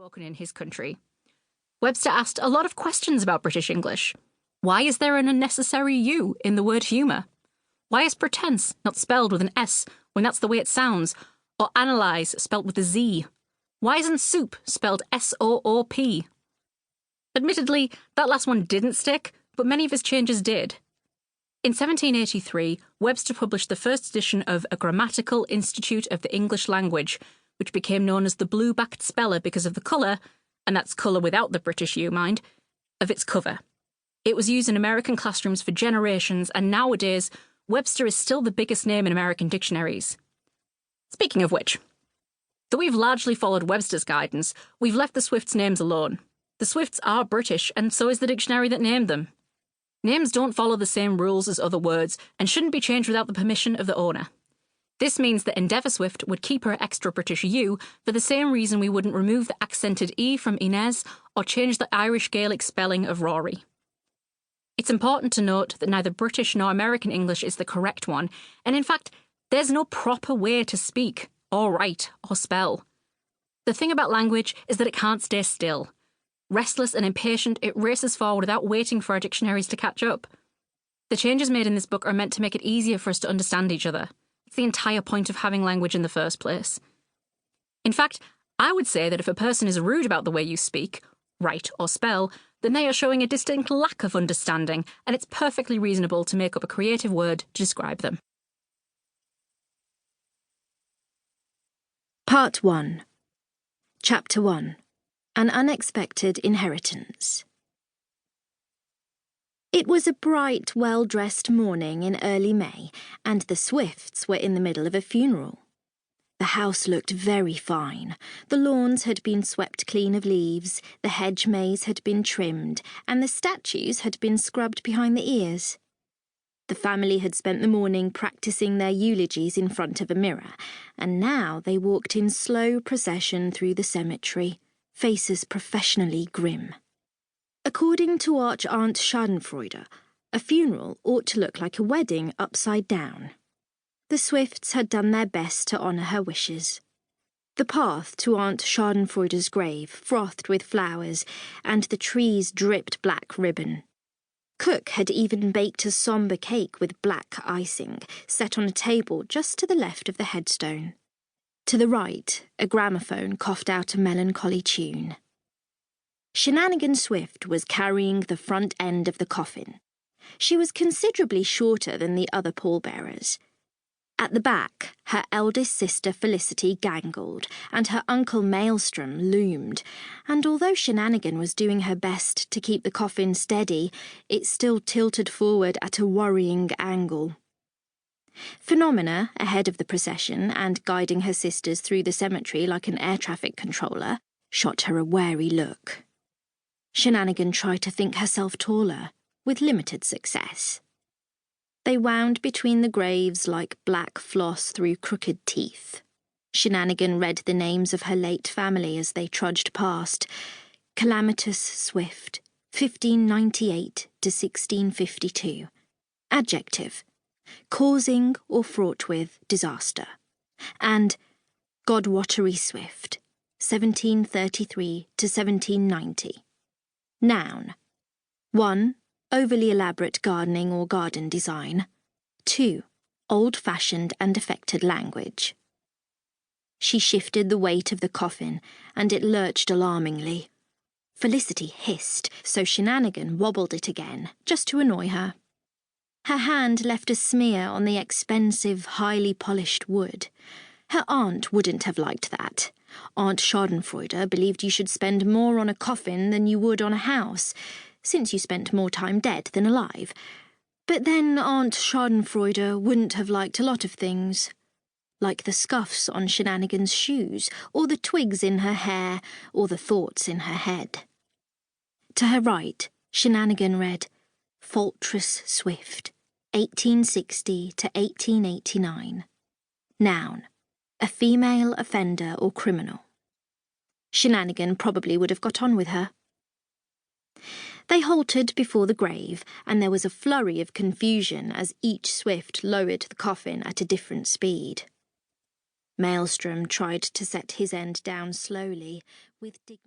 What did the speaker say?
spoken in his country. Webster asked a lot of questions about British English. Why is there an unnecessary U in the word humour? Why is pretense not spelled with an S when that's the way it sounds, or analyse spelled with a Z? Why isn't soup spelled S-O-O-P? Admittedly, that last one didn't stick, but many of his changes did. In 1783, Webster published the first edition of A Grammatical Institute of the English Language, which became known as the blue-backed speller because of the colour, and that's colour without the British U, mind, of its cover. It was used in American classrooms for generations, and nowadays, Webster is still the biggest name in American dictionaries. Speaking of which, though we've largely followed Webster's guidance, we've left the Swifts' names alone. The Swifts are British, and so is the dictionary that named them. Names don't follow the same rules as other words, and shouldn't be changed without the permission of the owner. This means that Endeavour Swift would keep her extra British U for the same reason we wouldn't remove the accented E from Inez or change the Irish Gaelic spelling of Rory. It's important to note that neither British nor American English is the correct one, and in fact, there's no proper way to speak, or write, or spell. The thing about language is that it can't stay still. Restless and impatient, it races forward without waiting for our dictionaries to catch up. The changes made in this book are meant to make it easier for us to understand each other. It's the entire point of having language in the first place. In fact, I would say that if a person is rude about the way you speak, write, or spell, then they are showing a distinct lack of understanding, and it's perfectly reasonable to make up a creative word to describe them. Part 1. Chapter 1. An Unexpected Inheritance. It was a bright, well-dressed morning in early May, and the Swifts were in the middle of a funeral. The house looked very fine. The lawns had been swept clean of leaves, the hedge maze had been trimmed, and the statues had been scrubbed behind the ears. The family had spent the morning practicing their eulogies in front of a mirror, and now they walked in slow procession through the cemetery, faces professionally grim. According to Arch-Aunt Schadenfreude, a funeral ought to look like a wedding upside down. The Swifts had done their best to honour her wishes. The path to Aunt Schadenfreude's grave frothed with flowers, and the trees dripped black ribbon. Cook had even baked a sombre cake with black icing, set on a table just to the left of the headstone. To the right, a gramophone coughed out a melancholy tune. Shenanigan Swift was carrying the front end of the coffin. She was considerably shorter than the other pallbearers. At the back, her eldest sister Felicity gangled, and her uncle Maelstrom loomed, and although Shenanigan was doing her best to keep the coffin steady, it still tilted forward at a worrying angle. Phenomena, ahead of the procession and guiding her sisters through the cemetery like an air traffic controller, shot her a wary look. Shenanigan tried to think herself taller, with limited success. They wound between the graves like black floss through crooked teeth. Shenanigan read the names of her late family as they trudged past. Calamitous Swift, 1598 to 1652. Adjective, causing or fraught with disaster. And Godwatery Swift, 1733 to 1790. Noun. 1. Overly elaborate gardening or garden design. 2. Old-fashioned and affected language. She shifted the weight of the coffin, and it lurched alarmingly. Felicity hissed, so Shenanigan wobbled it again, just to annoy her. Her hand left a smear on the expensive, highly polished wood. Her aunt wouldn't have liked that. Aunt Schadenfreude believed you should spend more on a coffin than you would on a house, since you spent more time dead than alive. But then Aunt Schadenfreude wouldn't have liked a lot of things, like the scuffs on Shenanigan's shoes, or the twigs in her hair, or the thoughts in her head. To her right, Shenanigan read, Faltress Swift, 1860 to 1889. Noun, a female offender or criminal. Shenanigan probably would have got on with her. They halted before the grave, and there was a flurry of confusion as each Swift lowered the coffin at a different speed. Maelstrom tried to set his end down slowly, with dignity.